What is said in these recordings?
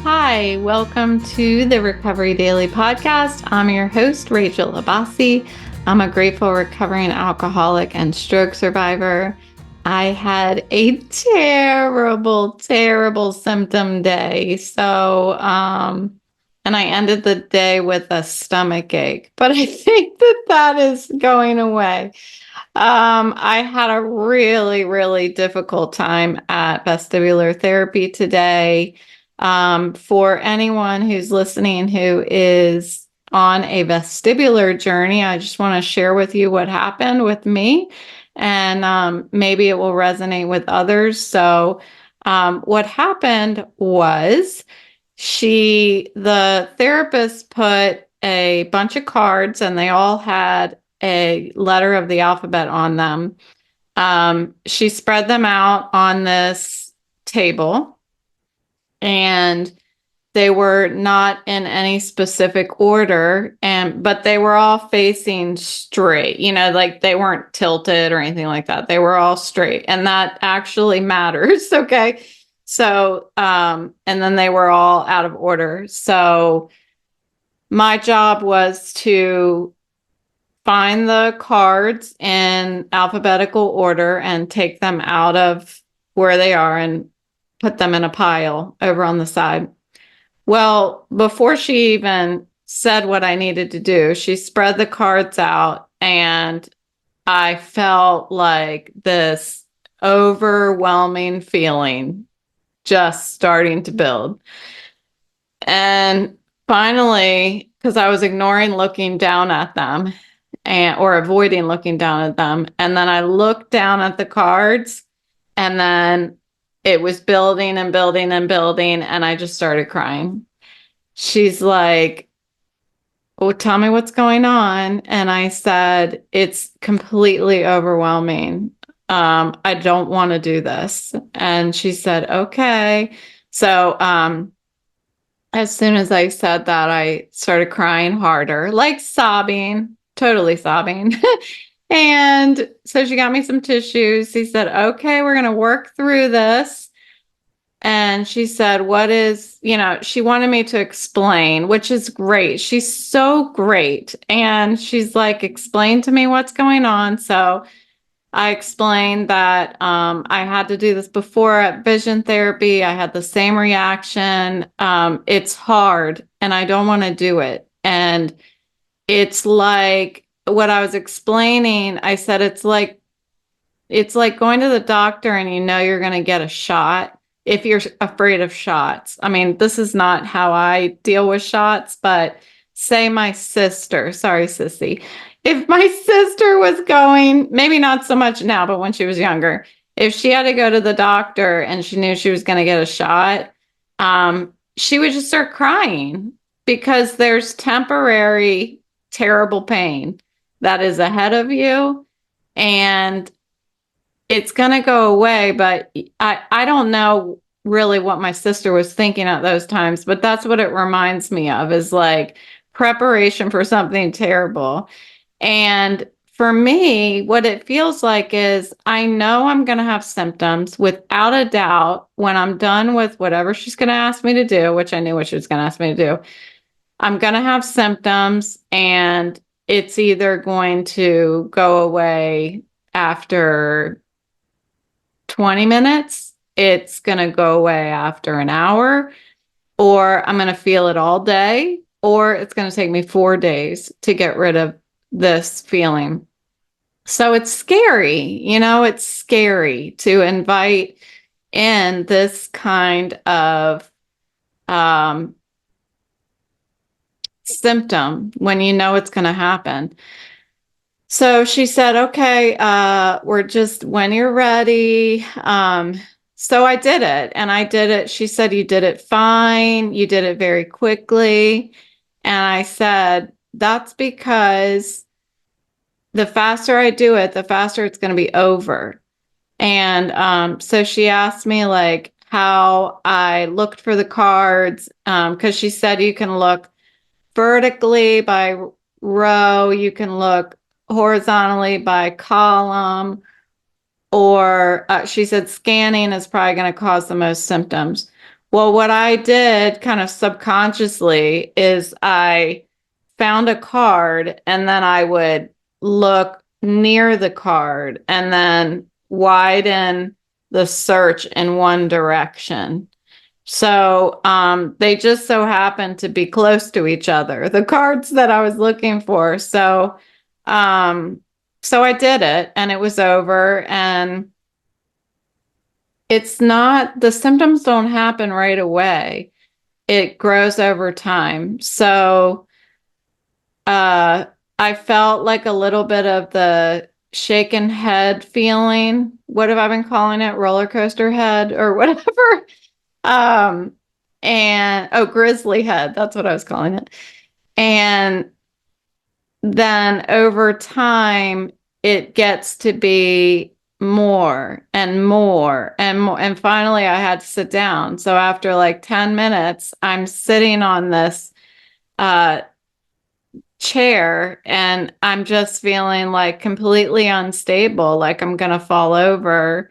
Hi, welcome to the Recovery Daily Podcast. I'm your host, Rachel Abbasi. I'm a grateful recovering alcoholic and stroke survivor. I had a terrible symptom day. And I ended the day with a stomach ache, but I think that is going away. I had a really difficult time at vestibular therapy today. For anyone who's listening who is on a vestibular journey, I just want to share with you what happened with me, and maybe it will resonate with others. So, what happened was the therapist put a bunch of cards and they all had a letter of the alphabet on them. She spread them out on this table, and they were not in any specific order, but they were all facing straight, like they weren't tilted or anything like that. They were all straight, and that actually matters. Okay. So, and then they were all out of order. So my job was to find the cards in alphabetical order and take them out of where they are and put them in a pile over on the side. Well, before she even said what I needed to do, she spread the cards out, and I felt like this overwhelming feeling just starting to build. And finally, because I was ignoring looking down at them or avoiding looking down at them, and then I looked down at the cards, and then it was building and building and building, and I just started crying. She's like, "Oh, tell me what's going on." And I said, "It's completely overwhelming. I don't want to do this." And she said, "Okay." So, as soon as I said that, I started crying harder, like sobbing, totally sobbing. And so she got me some tissues. She said, "Okay, we're going to work through this." And she said, she wanted me to explain, which is great. She's so great. And she's like, "Explain to me what's going on." So I explained that I had to do this before at vision therapy. I had the same reaction. It's hard and I don't want to do it. And it's like what I was explaining. I said, it's like going to the doctor and you're going to get a shot if you're afraid of shots. I mean, this is not how I deal with shots, but say my sister, sorry, sissy. If my sister was going, maybe not so much now, but when she was younger, if she had to go to the doctor and she knew she was going to get a shot, she would just start crying because there's temporary, terrible pain that is ahead of you. And it's going to go away, but I don't know really what my sister was thinking at those times, but that's what it reminds me of, is like preparation for something terrible. And for me, what it feels like is I know I'm going to have symptoms without a doubt when I'm done with whatever she's going to ask me to do, which I knew what she was going to ask me to do. I'm going to have symptoms, and it's either going to go away after 20 minutes, it's going to go away after an hour, or I'm going to feel it all day, or it's going to take me 4 days to get rid of this feeling. So it's scary, it's scary to invite in this kind of symptom when you know it's going to happen. So she said, "Okay, we're just when you're ready." So I did it, and I did it. She said, "You did it fine. You did it very quickly." And I said, "That's because the faster I do it, the faster it's going to be over." And so she asked me like how I looked for the cards, because she said you can look vertically by row, you can look horizontally by column, or she said scanning is probably going to cause the most symptoms. Well, what I did kind of subconsciously is I found a card and then I would look near the card and then widen the search in one direction. So they just so happened to be close to each other, the cards that I was looking for. Um, so I did it and it was over. And it's not, the symptoms don't happen right away. It grows over time. So uh, I felt like a little bit of the shaken head feeling. What have I been calling it? Roller coaster head or whatever. Um, and oh, grizzly head. That's what I was calling it. And then over time, it gets to be more and more and more. And finally, I had to sit down. So after like 10 minutes, I'm sitting on this uh, chair and I'm just feeling like completely unstable, like I'm going to fall over.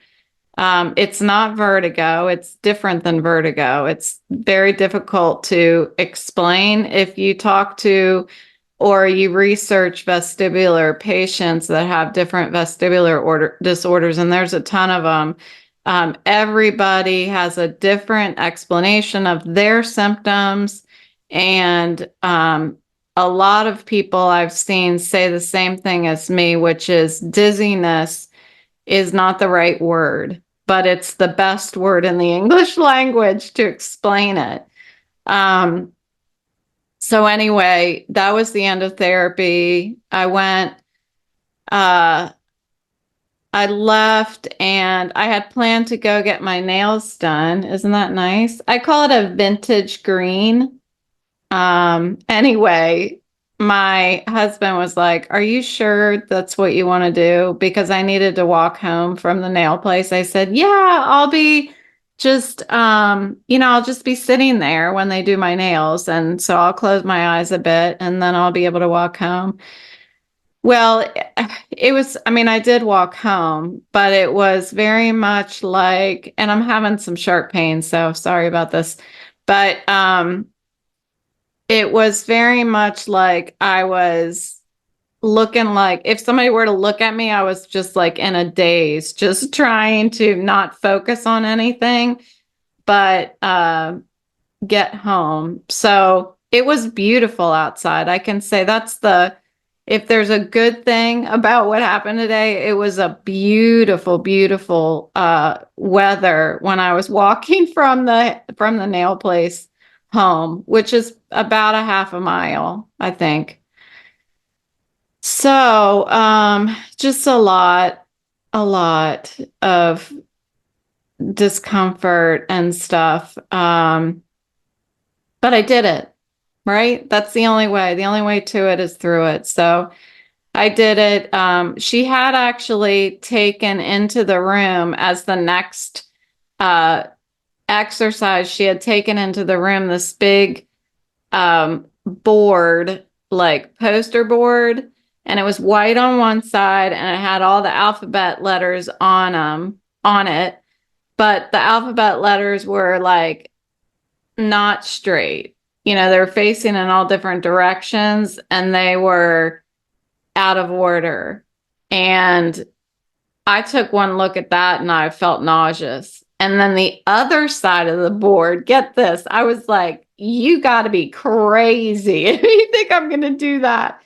It's not vertigo. It's different than vertigo. It's very difficult to explain if you talk to or you research vestibular patients that have different vestibular disorders, and there's a ton of them. Everybody has a different explanation of their symptoms, and a lot of people I've seen say the same thing as me, which is dizziness is not the right word, but it's the best word in the English language to explain it. So anyway, that was the end of therapy. Uh, I left and I had planned to go get my nails done. Isn't that nice? I call it a vintage green. Anyway, my husband was like, "Are you sure that's what you want to do?" Because I needed to walk home from the nail place. I said, "Yeah, I'll be just, I'll just be sitting there when they do my nails. And so I'll close my eyes a bit and then I'll be able to walk home." Well, it was, I mean, I did walk home, but it was very much like, and I'm having some sharp pain, so sorry about this. But it was very much like I was looking like if somebody were to look at me, I was just like in a daze, just trying to not focus on anything, but get home. So it was beautiful outside. I can say that's if there's a good thing about what happened today, it was a beautiful, beautiful weather when I was walking from the nail place home, which is about a half a mile, I think. So just a lot of discomfort and stuff. But I did it, right? That's the only way. The only way to it is through it. So I did it. She had actually taken into the room as the next uh, exercise, she had taken into the room this big board, like poster board, and it was white on one side and it had all the alphabet letters on it, but the alphabet letters were like not straight. They were facing in all different directions and they were out of order. And I took one look at that and I felt nauseous. And then the other side of the board, get this, I was like, you got to be crazy if you think I'm going to do that.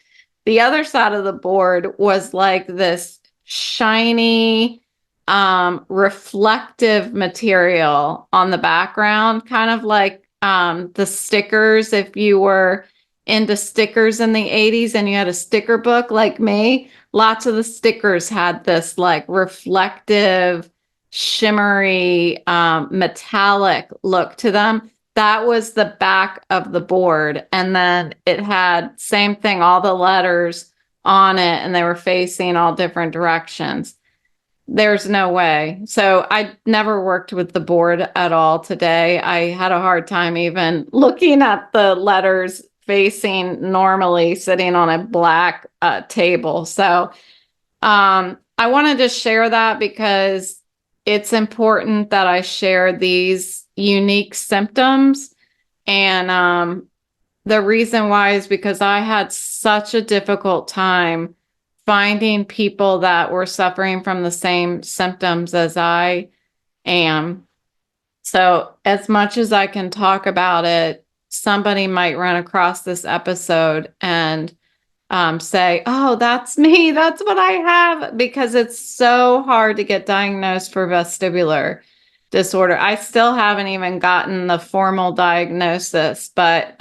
The other side of the board was like this shiny, reflective material on the background, kind of like the stickers. If you were into stickers in the 80s and you had a sticker book like me, lots of the stickers had this like reflective, shimmery, metallic look to them. That was the back of the board. And then it had same thing, all the letters on it, and they were facing all different directions. There's no way. So I never worked with the board at all today. I had a hard time even looking at the letters facing normally sitting on a black table. So I wanted to share that because it's important that I share these, unique symptoms. And the reason why is because I had such a difficult time finding people that were suffering from the same symptoms as I am. So, as much as I can talk about it, somebody might run across this episode and say, "Oh, that's me. That's what I have," because it's so hard to get diagnosed for vestibular disorder. I still haven't even gotten the formal diagnosis, but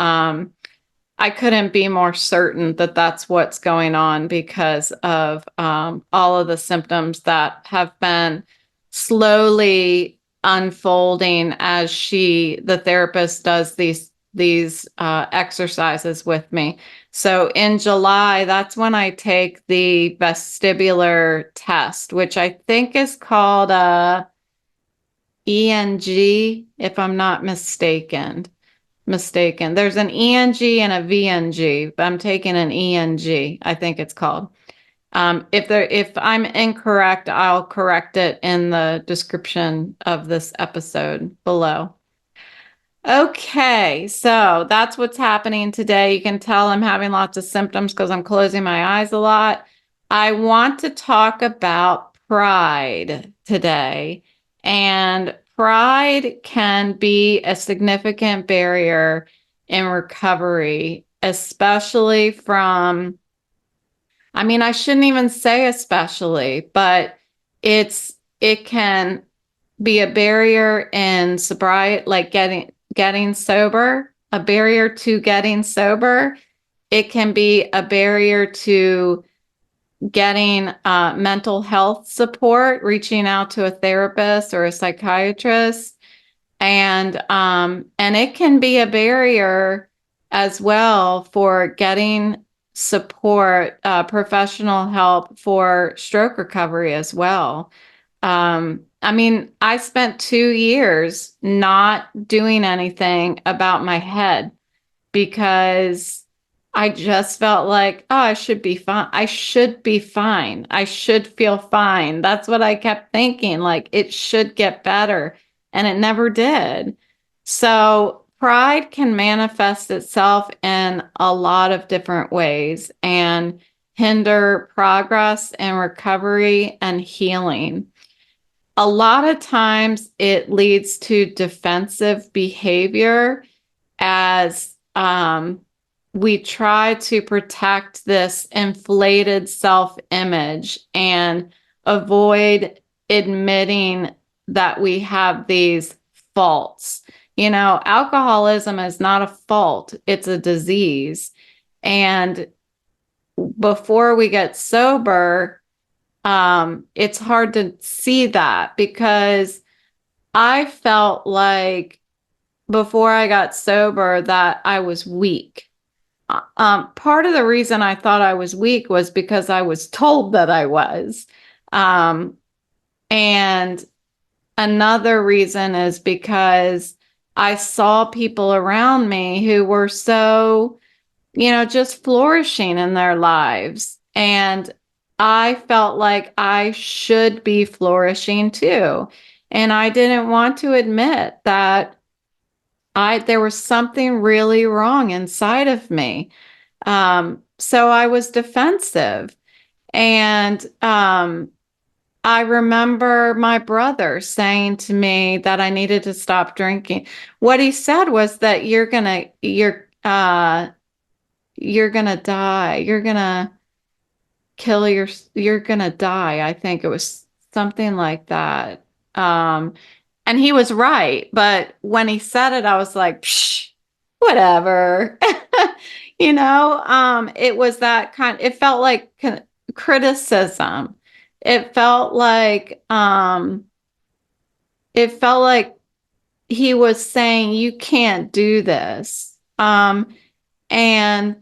I couldn't be more certain that that's what's going on because of all of the symptoms that have been slowly unfolding as the therapist, does these exercises with me. So in July, that's when I take the vestibular test, which I think is called ENG, if I'm not mistaken. There's an ENG and a VNG, but I'm taking an ENG, I think it's called. If I'm incorrect, I'll correct it in the description of this episode below. Okay, so that's what's happening today. You can tell I'm having lots of symptoms because I'm closing my eyes a lot. I want to talk about pride today. And pride can be a significant barrier in recovery, especially from, I mean, I shouldn't even say especially, but it can be a barrier in sobriety, like getting sober, a barrier to getting sober. It can be a barrier to getting mental health support, reaching out to a therapist or a psychiatrist. And it can be a barrier as well for getting support, professional help for stroke recovery as well. I mean, I spent 2 years not doing anything about my head because I just felt like, oh, I should be fine. I should be fine. I should feel fine. That's what I kept thinking. Like, it should get better. And it never did. So pride can manifest itself in a lot of different ways and hinder progress and recovery and healing. A lot of times it leads to defensive behavior as we try to protect this inflated self-image and avoid admitting that we have these faults. You know, alcoholism is not a fault, it's a disease. And before we get sober, it's hard to see that because I felt like before I got sober that I was weak. Part of the reason I thought I was weak was because I was told that I was. And another reason is because I saw people around me who were so, just flourishing in their lives. And I felt like I should be flourishing too. And I didn't want to admit that there was something really wrong inside of me. So I was defensive. And I remember my brother saying to me that I needed to stop drinking. What he said was that you're gonna die. You're gonna you're gonna die. I think it was something like that. And he was right. But when he said it, I was like, psh, whatever. It was that it felt like criticism. It felt like, he was saying, you can't do this. And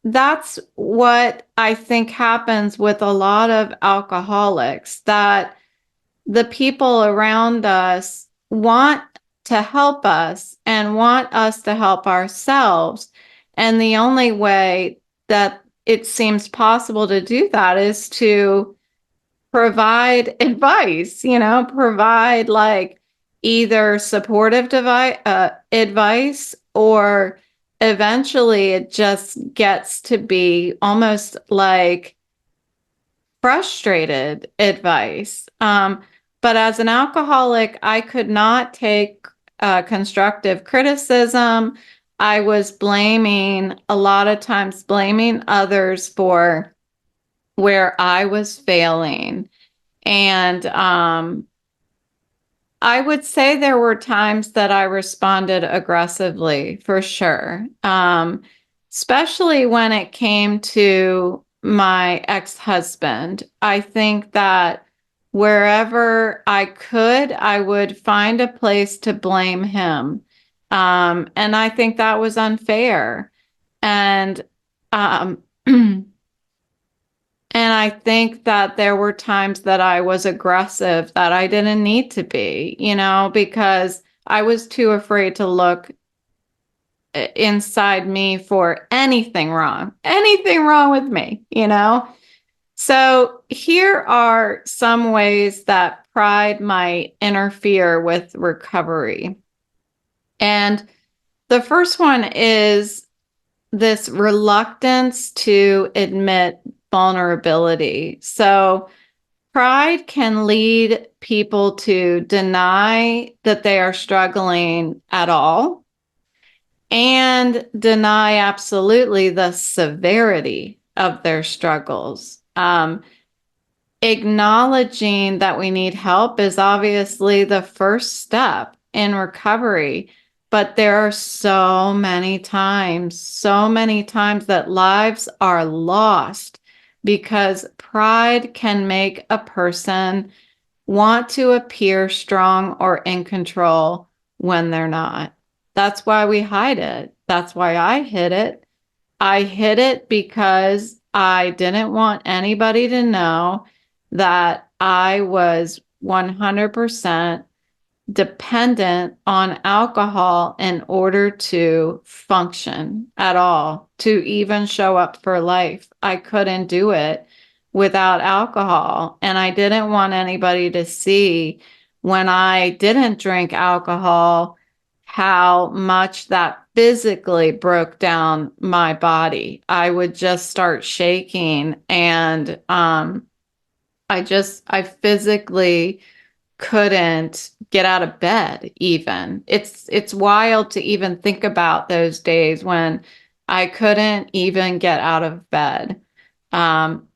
that's what I think happens with a lot of alcoholics, that the people around us want to help us and want us to help ourselves. And the only way that it seems possible to do that is to provide advice, provide like, either supportive advice, or eventually it just gets to be almost like frustrated advice. But as an alcoholic, I could not take constructive criticism. I was a lot of times blaming others for where I was failing. And I would say there were times that I responded aggressively, for sure. Especially when it came to my ex-husband. I think that wherever I could, I would find a place to blame him. And I think that was unfair. And um, And I think that there were times that I was aggressive that I didn't need to be, because I was too afraid to look inside me for anything wrong with me. So here are some ways that pride might interfere with recovery. And the first one is this reluctance to admit vulnerability. So pride can lead people to deny that they are struggling at all and deny absolutely the severity of their struggles. Acknowledging that we need help is obviously the first step in recovery. But there are so many times that lives are lost because pride can make a person want to appear strong or in control when they're not. That's why we hide it. That's why I hid it. I hid it because I didn't want anybody to know that I was 100% dependent on alcohol in order to function at all, to even show up for life. I couldn't do it without alcohol. And I didn't want anybody to see when I didn't drink alcohol how much that physically broke down my body. I would just start shaking, and I physically couldn't get out of bed even. It's wild to even think about those days when I couldn't even get out of bed. Um,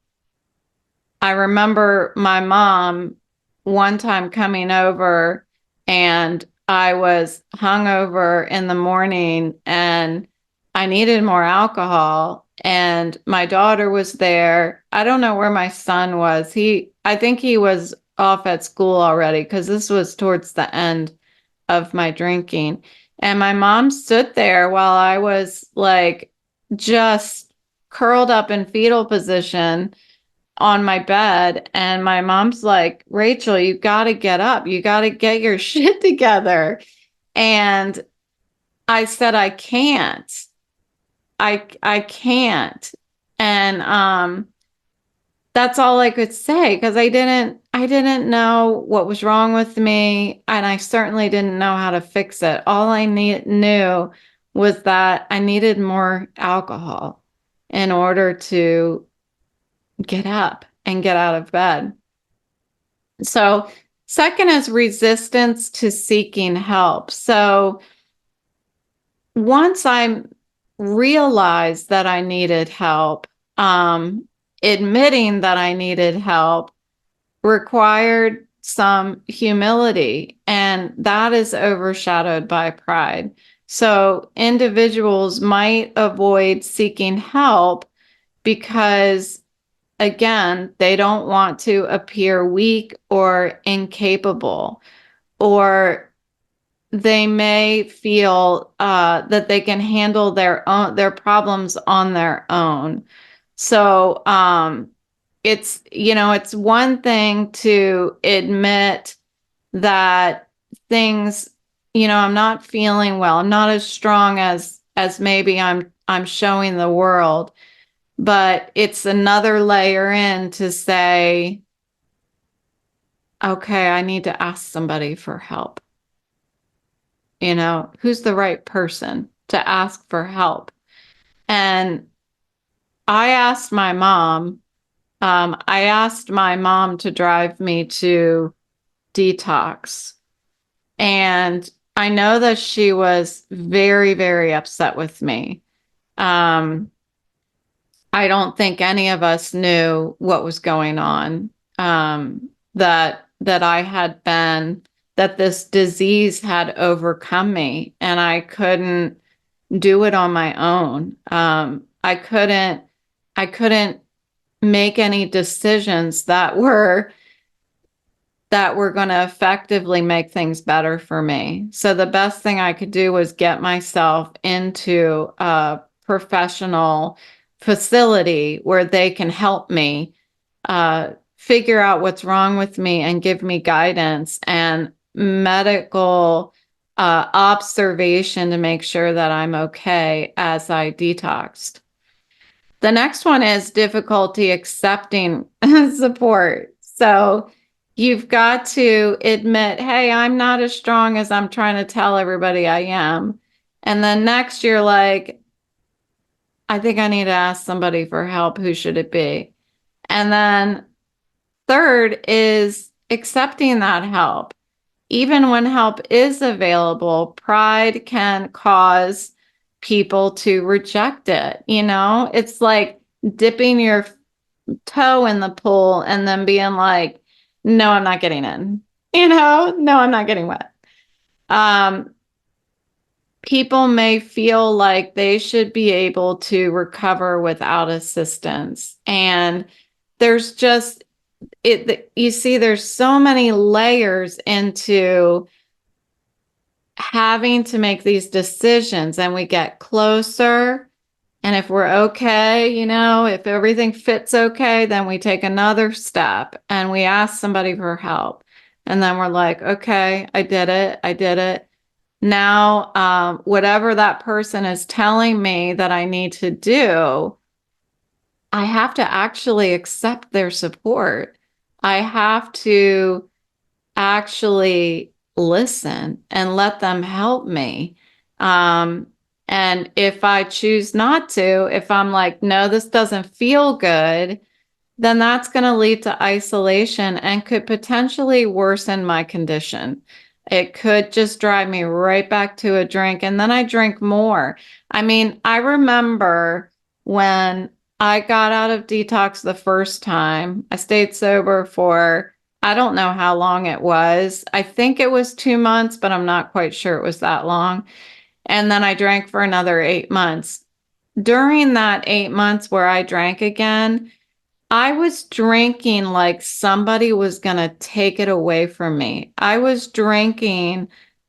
I remember my mom one time coming over, and I was hungover in the morning and I needed more alcohol, and my daughter was there. I don't know where my son was. I think he was off at school already because this was towards the end of my drinking. And my mom stood there while I was like just curled up in fetal position on my bed. And my mom's like, Rachel, you got to get up. You got to get your shit together. And I said, I can't. I can't. And that's all I could say because I didn't know what was wrong with me, and I certainly didn't know how to fix it. All I knew was that I needed more alcohol in order to get up and get out of bed. So, second is resistance to seeking help. So, once I realized that I needed help, admitting that I needed help required some humility, and that is overshadowed by pride. So, individuals might avoid seeking help because, again, they don't want to appear weak or incapable, or they may feel that they can handle their problems on their own. So it's one thing to admit that things, I'm not feeling well. I'm not as strong as maybe I'm showing the world. But it's another layer in to say, okay, I need to ask somebody for help. who's the right person to ask for help? And I asked my mom, to drive me to detox. And I know that she was very, very upset with me. Um, I don't think any of us knew what was going on. That I had been, that this disease had overcome me, and I couldn't do it on my own. I couldn't make any decisions that were going to effectively make things better for me. So the best thing I could do was get myself into a professional facility where they can help me figure out what's wrong with me and give me guidance and medical observation to make sure that I'm okay as I detoxed. The next one is difficulty accepting support. So you've got to admit, hey, I'm not as strong as I'm trying to tell everybody I am. And then next you're like, I think I need to ask somebody for help. Who should it be? And then third is accepting that help. Even when help is available, pride can cause people to reject it. It's like dipping your toe in the pool and then being like, no, I'm not getting in. No, I'm not getting wet. People may feel like they should be able to recover without assistance. And there's just you see, there's so many layers into having to make these decisions, and we get closer. And if we're okay, if everything fits okay, then we take another step and we ask somebody for help. And then we're like, okay, I did it. Now, whatever that person is telling me that I need to do, I have to actually accept their support. I have to actually listen and let them help me. And if I choose not to, if I'm like, no, this doesn't feel good, then that's going to lead to isolation and could potentially worsen my condition. It could just drive me right back to a drink, and then I drink more. I mean, I remember when I got out of detox the first time, I stayed sober for, I don't know how long it was. I think it was 2 months, but I'm not quite sure it was that long. And then I drank for another 8 months. During that 8 months where I drank again, I was drinking like somebody was going to take it away from me. I was drinking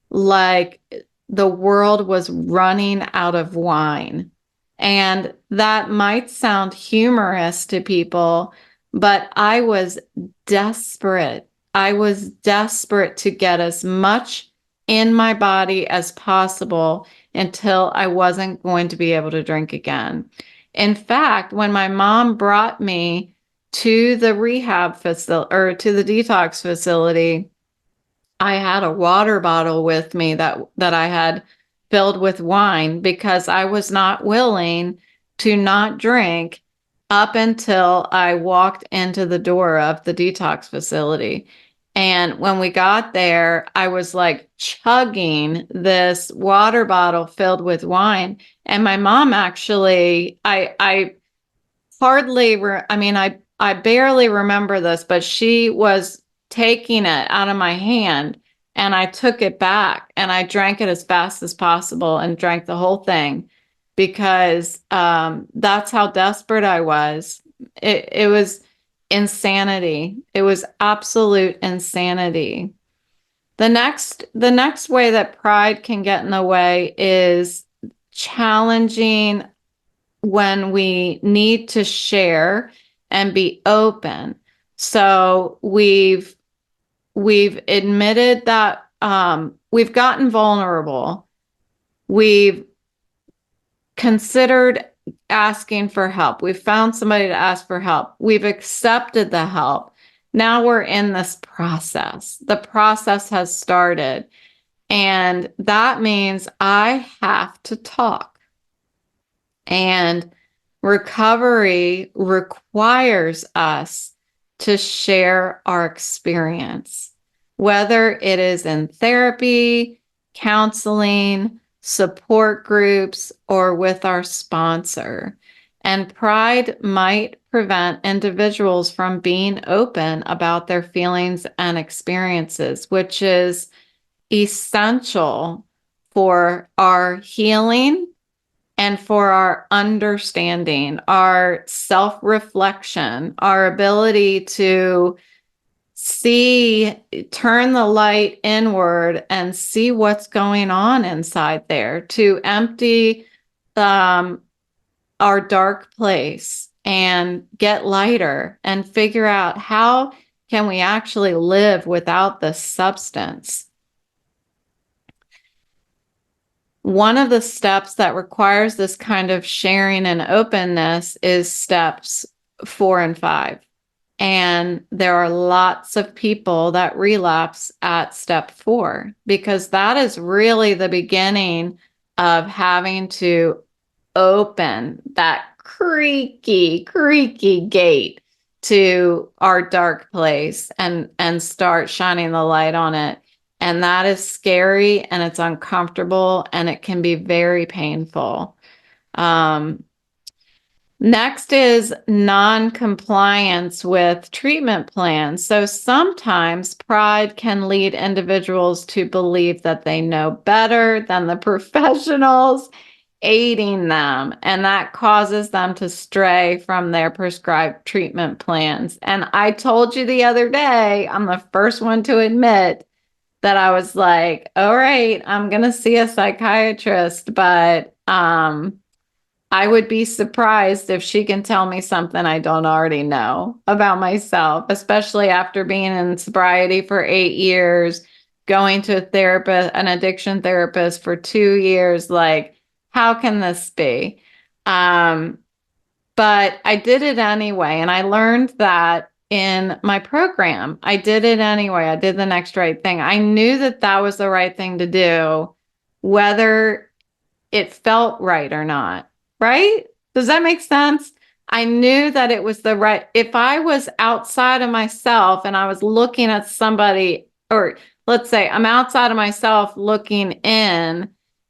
like the world was running out of wine. And that might sound humorous to people, but I was desperate. I was desperate to get as much in my body as possible until I wasn't going to be able to drink again. In fact, when my mom brought me to the rehab facility or to the detox facility, I had a water bottle with me that I had filled with wine because I was not willing to not drink up until I walked into the door of the detox facility. And when we got there, I was like chugging this water bottle filled with wine. And my mom actually, I hardly, I barely remember this, but she was taking it out of my hand, and I took it back and I drank it as fast as possible and drank the whole thing because that's how desperate I was. It was insanity. It was absolute insanity. The next way that pride can get in the way is challenging when we need to share and be open. So we've admitted that we've gotten vulnerable. We've considered asking for help. We've found somebody to ask for help. We've accepted the help. Now we're in this process. The process has started. And that means I have to talk. And recovery requires us to share our experience, whether it is in therapy, counseling, support groups, or with our sponsor. And pride might prevent individuals from being open about their feelings and experiences, which is essential for our healing and for our understanding, our self-reflection, our ability to turn the light inward and see what's going on inside there, to empty our dark place and get lighter and figure out how can we actually live without the substance. One of the steps that requires this kind of sharing and openness is steps 4 and 5. And there are lots of people that relapse at step 4 because that is really the beginning of having to open that creaky gate to our dark place and start shining the light on it. And that is scary and it's uncomfortable and it can be very painful. Next is non-compliance with treatment plans. So sometimes pride can lead individuals to believe that they know better than the professionals aiding them, and that causes them to stray from their prescribed treatment plans. And I told you the other day, I'm the first one to admit that I was like, all right, I'm going to see a psychiatrist, but I would be surprised if she can tell me something I don't already know about myself, especially after being in sobriety for 8 years, going to a therapist, an addiction therapist for 2 years. Like, how can this be? But I did it anyway. And I learned that in my program. I did it anyway. I did the next right thing. I knew that that was the right thing to do, whether it felt right or not. Right? Does that make sense? I knew that it was the right. If I was outside of myself and I was looking at somebody, or let's say I'm outside of myself looking in,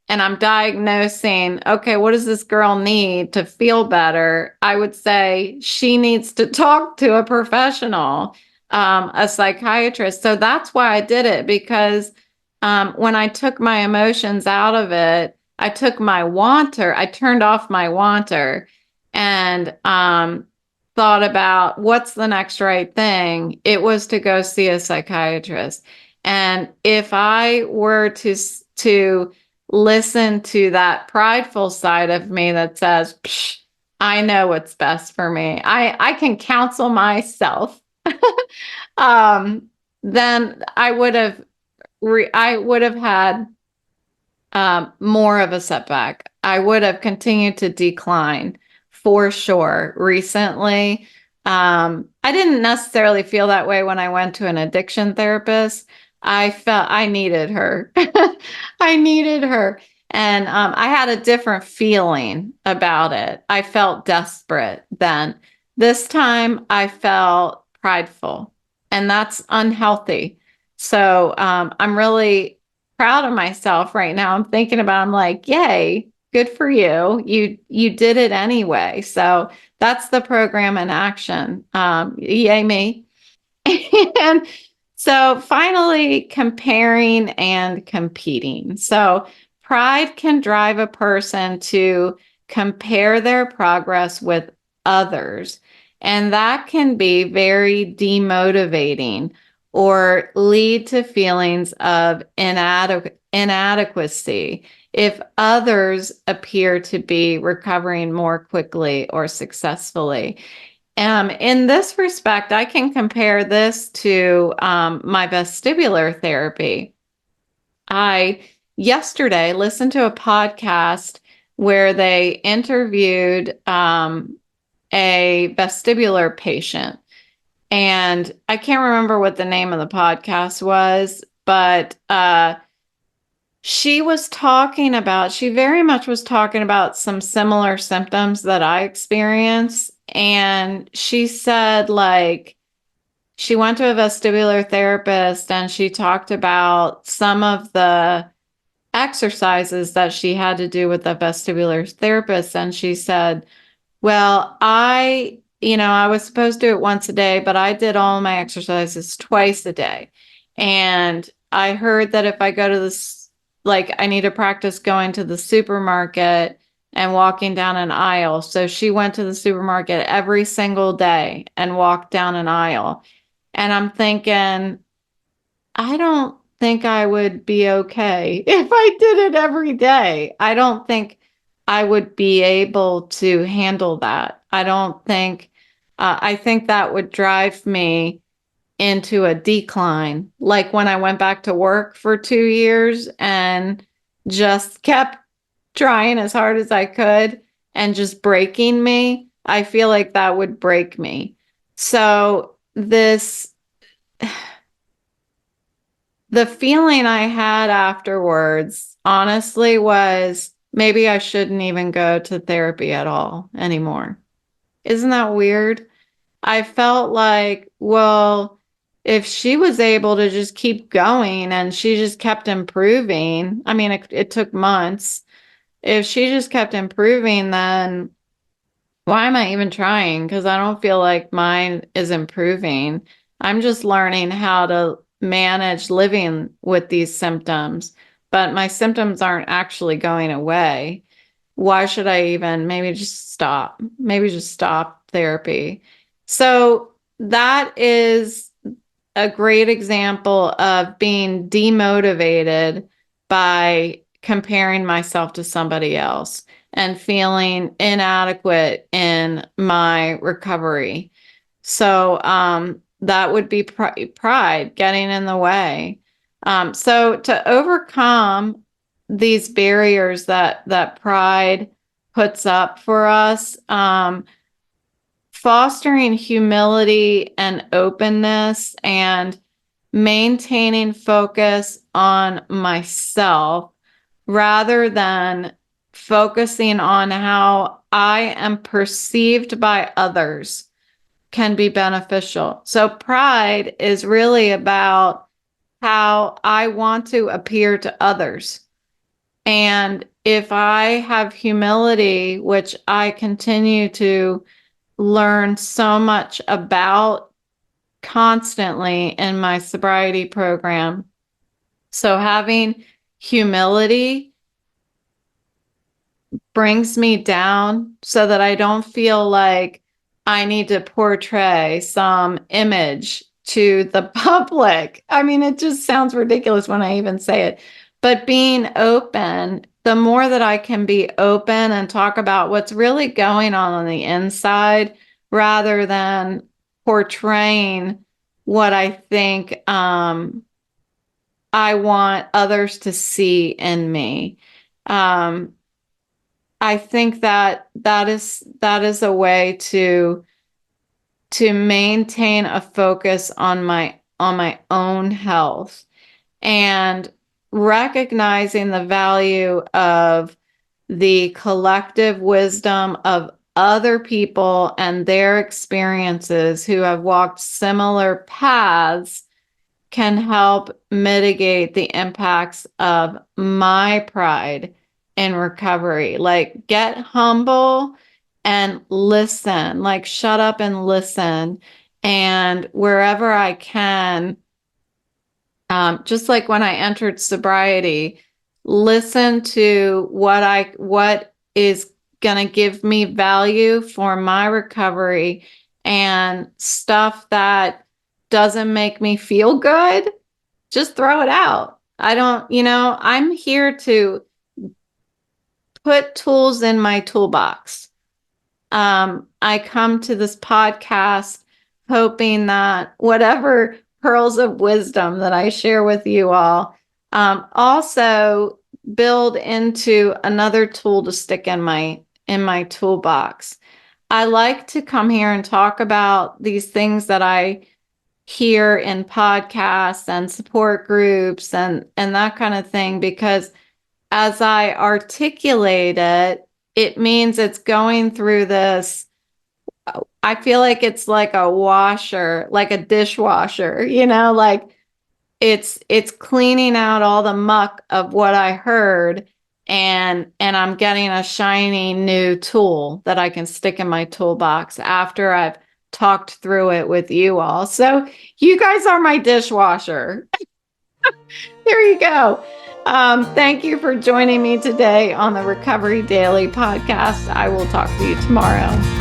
and I'm diagnosing, okay, what does this girl need to feel better? I would say she needs to talk to a professional, a psychiatrist. So that's why I did it, because when I took my emotions out of it, I took my wanter, I turned off my wanter and thought about what's the next right thing. It was to go see a psychiatrist. And if I were to listen to that prideful side of me that says, Psh, I know what's best for me, I can counsel myself, then I would have had more of a setback. I would have continued to decline for sure. Recently, I didn't necessarily feel that way when I went to an addiction therapist. I felt I needed her. I needed her. And I had a different feeling about it. I felt desperate then. This time I felt prideful, and that's unhealthy. So I'm really proud of myself right now. I'm thinking about, I'm like, yay, good for you. You did it anyway. So that's the program in action. Yay me. And so finally, comparing and competing. So pride can drive a person to compare their progress with others. And that can be very demotivating or lead to feelings of inadequacy if others appear to be recovering more quickly or successfully. In this respect, I can compare this to my vestibular therapy. I yesterday listened to a podcast where they interviewed a vestibular patient. And I can't remember what the name of the podcast was, but She very much was talking about some similar symptoms that I experience. And she said, like, she went to a vestibular therapist and she talked about some of the exercises that she had to do with the vestibular therapist. And she said, well, I was supposed to do it once a day, but I did all my exercises twice a day. And I heard that if I go to this, like, I need to practice going to the supermarket and walking down an aisle. So she went to the supermarket every single day and walked down an aisle. And I'm thinking, I don't think I would be okay if I did it every day. I don't think I would be able to handle that. I think that would drive me into a decline. Like when I went back to work for 2 years and just kept trying as hard as I could and just breaking me, I feel like that would break me. So the feeling I had afterwards, honestly, was maybe I shouldn't even go to therapy at all anymore. Isn't that weird? I felt like, well, if she was able to just keep going and she just kept improving, I mean, it took months. If she just kept improving, then why am I even trying? Because I don't feel like mine is improving. I'm just learning how to manage living with these symptoms, but my symptoms aren't actually going away. Why should I even maybe just stop? Maybe just stop therapy. So that is a great example of being demotivated by comparing myself to somebody else and feeling inadequate in my recovery. So that would be pride getting in the way. So to overcome these barriers that pride puts up for us, fostering humility and openness and maintaining focus on myself rather than focusing on how I am perceived by others can be beneficial. So pride is really about how I want to appear to others. And if I have humility, which I continue to learn so much about constantly in my sobriety program. So having humility brings me down so that I don't feel like I need to portray some image to the public. I mean, it just sounds ridiculous when I even say it. But being open, the more that I can be open and talk about what's really going on the inside rather than portraying what I think I want others to see in me. Um, I think that is a way to maintain a focus on my own health and recognizing the value of the collective wisdom of other people and their experiences who have walked similar paths can help mitigate the impacts of my pride in recovery. Like, get humble and listen, like, shut up and listen. And wherever I can, just like when I entered sobriety, listen to what is going to give me value for my recovery and stuff that doesn't make me feel good, just throw it out. I'm here to put tools in my toolbox. I come to this podcast hoping that whatever pearls of wisdom that I share with you all also build into another tool to stick in my toolbox. I like to come here and talk about these things that I hear in podcasts and support groups and that kind of thing, because as I articulate it, it means it's going through this. I feel like it's like a washer, like a dishwasher, like it's cleaning out all the muck of what I heard, and I'm getting a shiny new tool that I can stick in my toolbox after I've talked through it with you all. So you guys are my dishwasher. There you go. Thank you for joining me today on the Recovery Daily podcast. I will talk to you tomorrow.